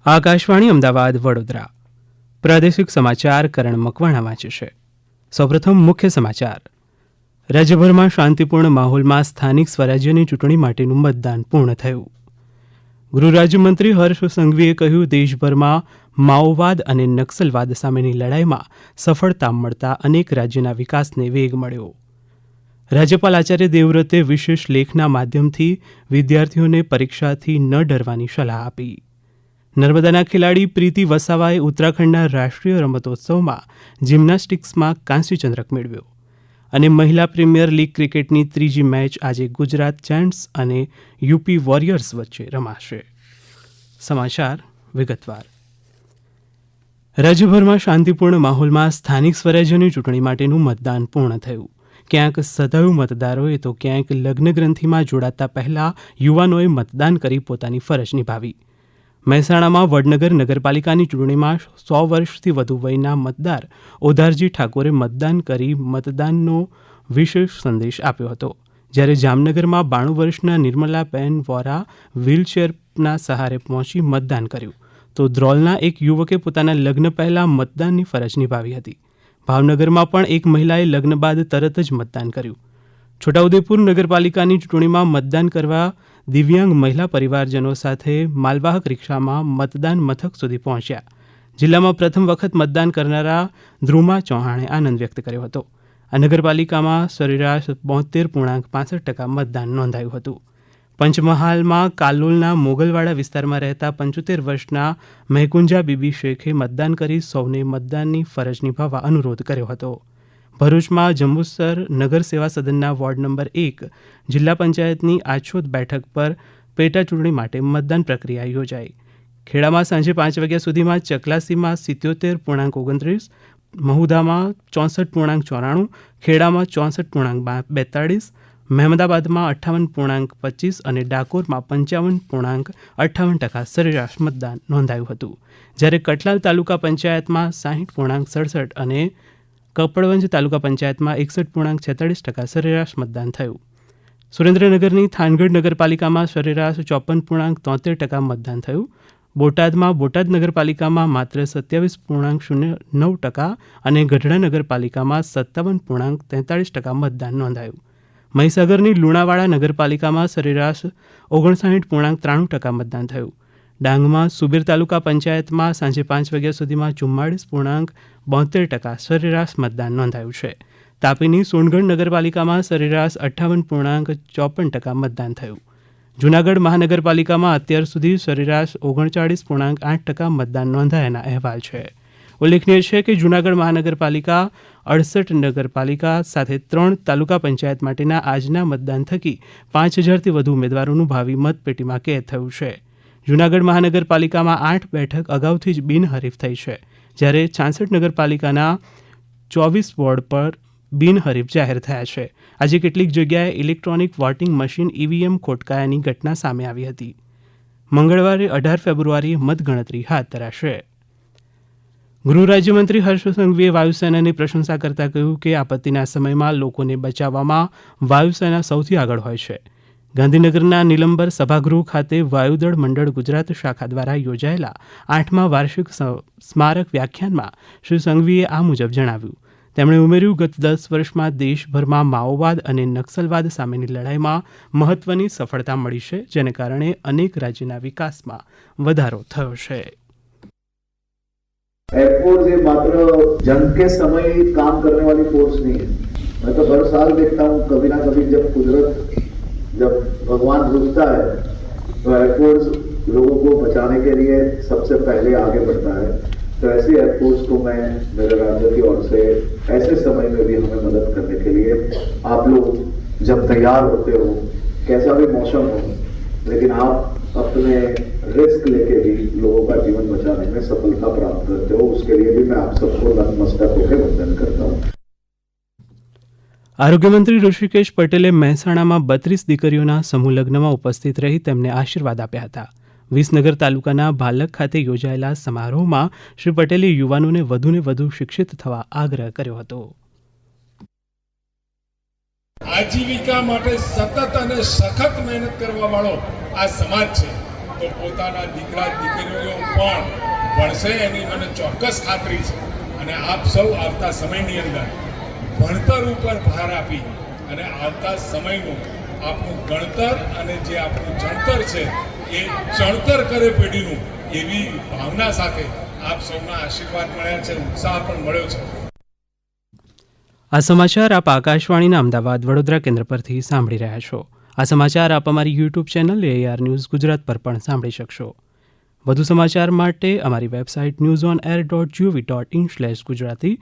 આકાશવાણી અમદાવાદ વડોદરા પ્રાદેશિક સમાચાર કરણ મકવાણા વાંચે છે. સૌપ્રથમ મુખ્ય સમાચાર. રાજ્યભરમાં શાંતિપૂર્ણ માહોલમાં સ્થાનિક સ્વરાજ્યની ચૂંટણી માટેનું મતદાન પૂર્ણ થયું. ગૃહ રાજ્યમંત્રી હર્ષ સંઘવીએ કહ્યું, દેશભરમાં માઓવાદ અને નક્સલવાદ સામેની લડાઈમાં સફળતા મળતા અનેક રાજ્યના વિકાસને વેગ મળ્યો. રાજ્યપાલ આચાર્ય દેવવ્રતે વિશેષ લેખના માધ્યમથી વિદ્યાર્થીઓને પરીક્ષાથી ન ડરવાની સલાહ આપી. નર્મદાના ખેલાડી પ્રીતિ વસાવાએ ઉત્તરાખંડના રાષ્ટ્રીય રમતોત્સવમાં જિમ્નાસ્ટિક્સમાં કાંસ્ય ચંદ્રક મેળવ્યો. અને મહિલા પ્રીમિયર લીગ ક્રિકેટની ત્રીજી મેચ આજે ગુજરાત જાયન્ટ્સ અને યુપી વોરિયર્સ વચ્ચે રમાશે. સમાચાર વિગતવાર. રાજ્યભરમાં શાંતિપૂર્ણ માહોલમાં સ્થાનિક સ્વરાજ્યની ચૂંટણી માટેનું મતદાન પૂર્ણ થયું. ક્યાંક સધાયુ મતદારોએ તો ક્યાંક લગ્ન ગ્રંથિમાં જોડાતા પહેલા યુવાનોએ મતદાન કરી પોતાની ફરજ નિભાવી. મહેસાણામાં વડનગર નગરપાલિકાની ચૂંટણીમાં 100 વર્ષથી વધુ વયના મતદાર ઓધારજી ઠાકોરે મતદાન કરી મતદાનનો વિશેષ સંદેશ આપ્યો હતો. જ્યારે જામનગરમાં 92 વર્ષના નિર્મલાબેન વોરા વ્હીલચેરના સહારે પહોંચી મતદાન કર્યું, તો ધ્રોલના એક યુવકે પોતાના લગ્ન પહેલા મતદાનની ફરજ નિભાવી હતી. ભાવનગરમાં પણ એક મહિલાએ લગ્ન બાદ તરત જ મતદાન કર્યું. છોટાઉદેપુર નગરપાલિકાની ચૂંટણીમાં મતદાન કરવા દિવ્યાંગ મહિલા પરિવારજનો સાથે માલવાહક રિક્ષામાં મતદાન મથક સુધી પહોંચ્યા. જિલ્લામાં પ્રથમ વખત મતદાન કરનારા ધ્રુમા ચૌહાણે આનંદ વ્યક્ત કર્યો હતો. આ નગરપાલિકામાં સરેરાશ 72.65% મતદાન નોંધાયું હતું. પંચમહાલમાં કાલોલના મોગલવાડા વિસ્તારમાં રહેતા 75 વર્ષના મહેકુંજા બીબી શેખે મતદાન કરી સૌને મતદાનની ફરજ નિભાવવા અનુરોધ કર્યો હતો. ભરૂચમાં જંબુસર નગર સેવા સદનના વોર્ડ નંબર 1 જિલ્લા પંચાયતની આછોદ બેઠક પર પેટા ચૂંટણી માટે મતદાન પ્રક્રિયા યોજાઈ. ખેડામાં સાંજે 5 વાગ્યા સુધીમાં, ચકલાસીમાં 77.29, મહુધામાં 64.94, ખેડામાં 64.42, મહેમદાબાદમાં 58.25 અને ડાકોરમાં 55.58% સરેરાશ મતદાન નોંધાયું હતું. જ્યારે કટલાલ તાલુકા પંચાયતમાં 60.67 અને કપડવંજ તાલુકા પંચાયતમાં 61.46% સરેરાશ મતદાન થયું. સુરેન્દ્રનગરની થાનગઢ નગરપાલિકામાં સરેરાશ 54.73% મતદાન થયું. બોટાદમાં બોટાદ નગરપાલિકામાં માત્ર 27.09% અને ગઢડા નગરપાલિકામાં 57.43% મતદાન નોંધાયું. મહીસાગરની લુણાવાડા નગરપાલિકામાં સરેરાશ 59.93% મતદાન થયું. ડાંગમાં સુબીર તાલુકા પંચાયતમાં સાંજે 5 વાગ્યા સુધીમાં 44.72% સરેરાશ મતદાન નોંધાયું છે. તાપીની સોનગઢ નગરપાલિકામાં સરેરાશ 58.54% મતદાન થયું. જૂનાગઢ મહાનગરપાલિકામાં અત્યાર સુધી સરેરાશ 39.8% મતદાન નોંધાયાના અહેવાલ છે. ઉલ્લેખનીય છે કે જૂનાગઢ મહાનગરપાલિકા 68 નગરપાલિકા સાથે 3 તાલુકા પંચાયત માટેના આજના મતદાન થકી 5000થી વધુ ઉમેદવારોનું ભાવિ મતપેટીમાં કેદ થયું છે. જૂનાગઢ મહાનગરપાલિકામાં 8 બેઠક અગાઉથી જ બિનહરીફ થઈ છે, જ્યારે 66 નગરપાલિકાના 24 વોર્ડ પર બિનહરીફ જાહેર થયા છે. આજે કેટલીક જગ્યાએ ઇલેક્ટ્રોનિક વોટિંગ મશીન ઈવીએમ ખોટકાયાની ઘટના સામે આવી હતી. મંગળવારે 18 ફેબ્રુઆરીએ મતગણતરી હાથ ધરાશે. ગૃહ રાજ્યમંત્રી હર્ષ સંઘવીએ વાયુસેનાની પ્રશંસા કરતા કહ્યું કે આપત્તિના સમયમાં લોકોને બચાવવામાં વાયુસેના સૌથી આગળ હોય છે. ગાંધીનગરના નીલંબર સભાગૃહ ખાતે વાયુદળ મંડળ ગુજરાત શાખા દ્વારા યોજાયેલા 8મા વાર્ષિક સ્મારક વ્યાખ્યાનમાં શ્રી સંઘવીએ આ મુજબ જણાવ્યું. તેમણે ઉમેર્યું, ગત 10 વર્ષમાં દેશભરમાં માઓવાદ અને નક્સલવાદ સામેની લડાઈમાં મહત્વની સફળતા મળી છે, જેને કારણે અનેક રાજ્યના વિકાસમાં વધારો થયો છે. एयरफोर्स ये मात्र जंग के समय काम करने वाली फोर्स नहीं है. मैं तो हर साल देखता हूँ, कभी ना कभी जब कुदरत, जब भगवान रुकता है तो एयरफोर्स लोगों को बचाने के लिए सबसे पहले आगे बढ़ता है. तो ऐसे एयरफोर्स को मैं मेरे राज्य की ओर से ऐसे समय में भी हमें मदद करने के लिए आप लोग जब तैयार होते हो, कैसा भी मौसम हो, लेकिन आप अपने रिस्क लेके भी लोगों का जीवन बचाने में सफलता प्राप्त करते हो, उसके लिए भी मैं आप सबको नतमस्तक होकर वंदन करता हूँ. આરોગ્યમંત્રી ઋષિકેશ પટેલે મહેસાણામાં 32 દીકરીઓના સમૂહ લગ્નમાં ઉપસ્થિત રહી તેમને આશીર્વાદ આપ્યા હતા. વિસનગર તાલુકાના ભાલક ખાતે યોજાયેલા સમારોહમાં શ્રી પટેલે યુવાનોને વધુને વધુ શિક્ષિત થવા આગ્રહ કર્યો હતો. આજીવિકા માટે સતત અને સખત મહેનત કરવા વાળો આ સમાજ છે. તો પોતાના દીકરા દીકરીઓ પણ ભણશે એની મને ચોક્કસ ખાતરી છે. અને આપ સૌ આવતા સમયની અંદર ભણતર ઉપર ભાર આપી અને આવતા સમયનું આપણું ગણતર અને જે આપણું જણતર છે એ ચણતર કરે પેઢીનું, એવી ભાવના સાથે આપ સૌના આશીર્વાદ મળ્યા છે, ઉત્સાહ પણ મળ્યો છે. આ સમાચાર આપ આકાશવાણીના અમદાવાદ વડોદરા કેન્દ્ર પરથી સાંભળી રહ્યા છો. આ સમાચાર આપ અમારી YouTube channel AR news Gujarat પર પણ સાંભળી શકશો. વધુ સમાચાર માટે અમારી વેબસાઇટ newsonair.gov.in/gujarati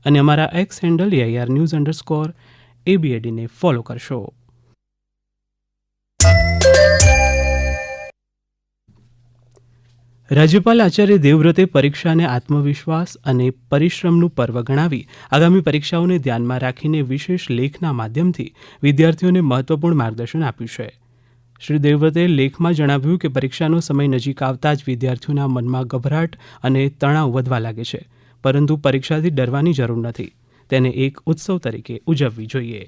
અને અમારા એક્સ હેન્ડલ AR_news_ABAD ને ફોલો કરશો. રાજ્યપાલ આચાર્ય દેવવ્રતે પરીક્ષાને આત્મવિશ્વાસ અને પરિશ્રમનું પર્વ ગણાવી આગામી પરીક્ષાઓને ધ્યાનમાં રાખીને વિશેષ લેખના માધ્યમથી વિદ્યાર્થીઓને મહત્વપૂર્ણ માર્ગદર્શન આપ્યું છે. શ્રી દેવવ્રતે લેખમાં જણાવ્યું કે પરીક્ષાનો સમય નજીક આવતા જ વિદ્યાર્થીઓના મનમાં ગભરાટ અને તણાવ વધવા લાગે છે, પરંતુ પરીક્ષાથી ડરવાની જરૂર નથી. તેને એક ઉત્સવ તરીકે ઉજવવી જોઈએ.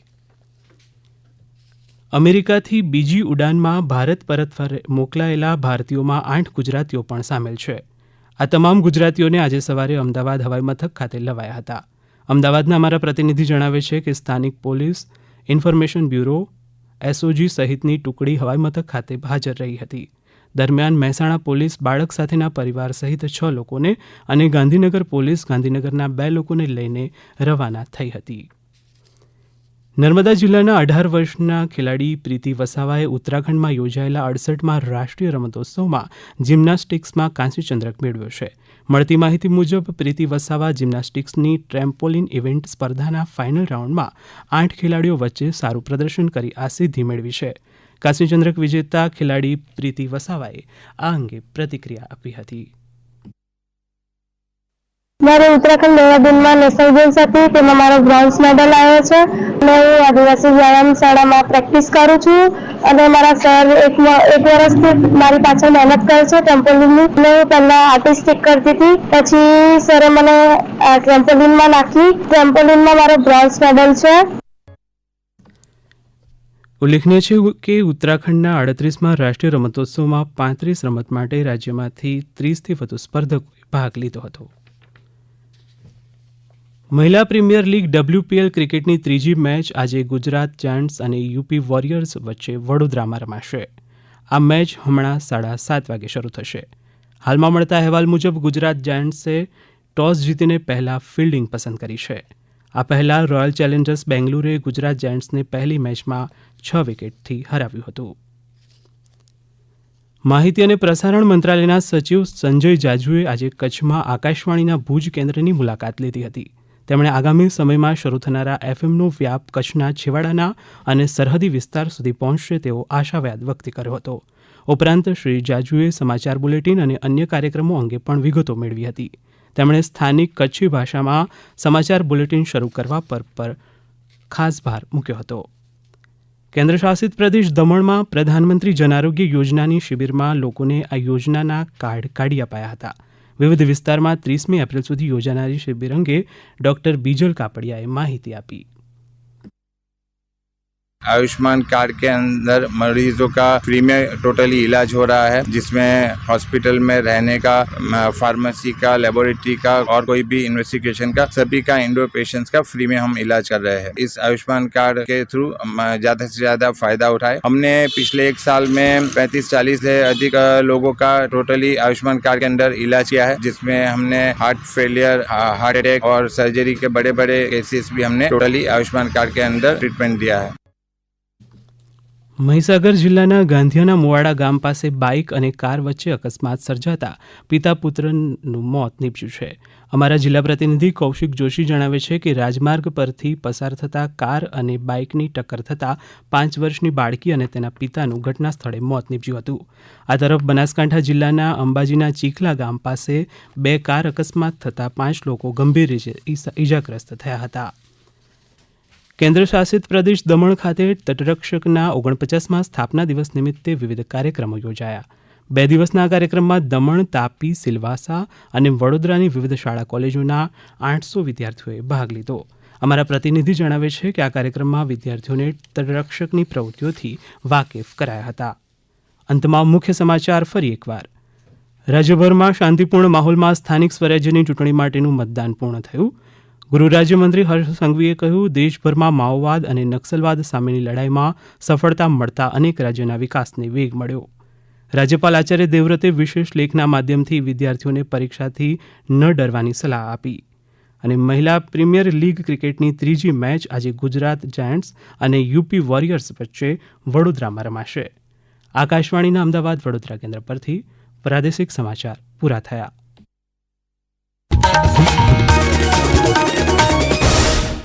અમેરિકાથી બીજી ઉડાનમાં ભારત પરત મોકલાયેલા ભારતીયોમાં 8 ગુજરાતીઓ પણ સામેલ છે. આ તમામ ગુજરાતીઓને આજે સવારે અમદાવાદ હવાઈ મથક ખાતે લવાયા હતા. અમદાવાદના અમારા પ્રતિનિધિ જણાવે છે કે સ્થાનિક પોલીસ, ઇન્ફોર્મેશન બ્યુરો, SOG સહિતની ટુકડી હવાઈ મથક ખાતે હાજર રહી હતી. દરમિયાન મહેસાણા પોલીસ બાળક સાથેના પરિવાર સહિત 6 લોકોને અને ગાંધીનગર પોલીસ ગાંધીનગરના 2 લોકોને લઈને રવાના થઈ હતી. નર્મદા જિલ્લાના 18 વર્ષના ખેલાડી પ્રીતિ વસાવાએ ઉત્તરાખંડમાં યોજાયેલા 68મા રાષ્ટ્રીય રમતોત્સવમાં જિમ્નાસ્ટિક્સમાં કાંસ્ય ચંદ્રક મેળવ્યો છે. મળતી માહિતી મુજબ પ્રીતિ વસાવા જિમ્નાસ્ટિક્સની ટ્રેમ્પોલિન ઇવેન્ટ સ્પર્ધાના ફાઇનલ રાઉન્ડમાં 8 ખેલાડીઓ વચ્ચે સારું પ્રદર્શન કરી આ સિદ્ધિ મેળવી છે. કાંસ્ય ચંદ્રક વિજેતા ખેલાડી પ્રીતિ વસાવાએ આ અંગે પ્રતિક્રિયા આપી હતી. મારે ઉત્તરાખંડ દેહરાદૂનમાં નેશનલ ગેમ્સ હતી, તેમાં મારો બ્રોન્ઝ મેડલ આવ્યો છે અને હું આદિવાસી વ્યાયામ શાળામાં પ્રેક્ટિસ કરું છું અને મારા સર એક વર્ષથી મારી પાછળ મહેનત કરે છે ટ્રેમ્પોલિનની. અને હું પહેલાં આર્ટિસ્ટિક કરતી હતી, પછી સરે મને ટ્રેમ્પોલિનમાં નાખી. ટ્રેમ્પોલિનમાં મારો બ્રોન્ઝ મેડલ છે. ઉલ્લેખનીય છે કે ઉત્તરાખંડના 38મા રાષ્ટ્રીય રમતોત્સવમાં 35 રમત માટે રાજ્યમાંથી 30થી વધુ સ્પર્ધકોએ ભાગ લીધો હતો. મહિલા પ્રીમિયર લીગ WPL ક્રિકેટની ત્રીજી મેચ આજે ગુજરાત જાયન્ટ્સ અને યુપી વોરિયર્સ વચ્ચે વડોદરામાં રમાશે. આ મેચ હમણાં 7:30 વાગે શરૂ થશે. હાલમાં મળતા અહેવાલ મુજબ ગુજરાત જાયન્ટ્સે ટોસ જીતીને પહેલા ફિલ્ડિંગ પસંદ કરી છે. આ પહેલા રોયલ ચેલેન્જર્સ બેંગલુરુએ ગુજરાત જાયન્ટ્સને પહેલી મેચમાં 6 વિકેટથી હરાવ્યું હતું. માહિતી અને પ્રસારણ મંત્રાલયના સચિવ સંજય જાજુએ આજે કચ્છમાં આકાશવાણીના ભુજ કેન્દ્રની મુલાકાત લીધી હતી. તેમણે આગામી સમયમાં શરૂ થનારા FMનો વ્યાપ કચ્છના છેવાડાના અને સરહદી વિસ્તાર સુધી પહોંચશે તેવો આશાવાદ વ્યક્ત કર્યો હતો. ઉપરાંત શ્રી જાજુએ સમાચાર બુલેટિન અને અન્ય કાર્યક્રમો અંગે પણ વિગતો મેળવી હતી. તેમણે સ્થાનિક કચ્છી ભાષામાં સમાચાર બુલેટિન શરૂ કરવા પર ખાસ ભાર મૂક્યો હતો. કેન્દ્ર શાસિત પ્રદેશ દમણમાં પ્રધાનમંત્રી જન આરોગ્ય યોજનાની શિબિરમાં લોકોને આ યોજનાના કાર્ડ કાઢી અપાયા હતા. વિવિધ વિસ્તારમાં 30મી એપ્રિલ સુધી યોજાનારી શિબિર અંગે ડોક્ટર બીજલ કાપડિયાએ માહિતી આપી. आयुष्मान कार्ड के अंदर मरीजों का फ्री में टोटली इलाज हो रहा है, जिसमें हॉस्पिटल में रहने का, फार्मेसी का, लेबोरेटरी का और कोई भी इन्वेस्टिगेशन का, सभी का इंडोर पेशेंट्स का फ्री में हम इलाज कर रहे हैं. इस आयुष्मान कार्ड के थ्रू ज़्यादा से ज़्यादा फायदा उठाए. हमने पिछले 1 साल में 35-40 से अधिक लोगों का टोटली आयुष्मान कार्ड के अंदर इलाज किया है, जिसमें हमने हार्ट फेलियर, हार्ट अटैक और सर्जरी के बड़े बड़े केसेस भी हमने टोटली आयुष्मान कार्ड के अंदर ट्रीटमेंट दिया है. મહીસાગર જિલ્લાના ગાંધીયાના મોવાડા ગામ પાસે બાઇક અને કાર વચ્ચે અકસ્માત સર્જાતા પિતા પુત્રનું મોત નીપજ્યું છે. અમારા જિલ્લા પ્રતિનિધિ કૌશિક જોશી જણાવે છે કે રાજમાર્ગ પરથી પસાર થતા કાર અને બાઇકની ટક્કર થતાં 5 વર્ષની બાળકી અને તેના પિતાનું ઘટના સ્થળે મોત નીપજ્યું હતું. આ તરફ બનાસકાંઠા જિલ્લાના અંબાજીના ચીખલા ગામ પાસે 2 કાર અકસ્માત થતાં 5 લોકો ગંભીર રીતે ઇજાગ્રસ્ત થયા હતા. કેન્દ્ર શાસિત પ્રદેશ દમણ ખાતે તટરક્ષકના 49મા સ્થાપના દિવસ નિમિત્તે વિવિધ કાર્યક્રમો યોજાયા. 2 દિવસના કાર્યક્રમમાં દમણ, તાપી, સિલવાસા અને વડોદરાની વિવિધ શાળા કોલેજોના 800 વિદ્યાર્થીઓએ ભાગ લીધો. અમારા પ્રતિનિધિ જણાવે છે કે આ કાર્યક્રમમાં વિદ્યાર્થીઓને તટરક્ષકની પ્રવૃત્તિઓથી વાકેફ કરાયા હતા. અંતમાં મુખ્ય સમાચાર ફરી એકવાર. રાજ્યભરમાં શાંતિપૂર્ણ માહોલમાં સ્થાનિક સ્વરાજ્યની ચૂંટણી માટેનું મતદાન પૂર્ણ થયું. ગૃહ રાજ્યમંત્રી હર્ષ સંઘવીએ કહ્યું, દેશભરમાં માઓવાદ અને નક્સલવાદ સામેની લડાઈમાં સફળતા મળતા અનેક રાજ્યોના વિકાસને વેગ મળ્યો. રાજ્યપાલ આચાર્ય દેવવ્રતે વિશેષ લેખના માધ્યમથી વિદ્યાર્થીઓને પરીક્ષાથી ન ડરવાની સલાહ આપી. અને મહિલા પ્રીમિયર લીગ ક્રિકેટની ત્રીજી મેચ આજે ગુજરાત જાયન્ટ્સ અને યુપી વોરિયર્સ વચ્ચે વડોદરામાં રમાશે. આકાશવાણીના અમદાવાદ વડોદરા કેન્દ્ર પરથી પ્રાદેશિક સમાચાર પૂરા થયા.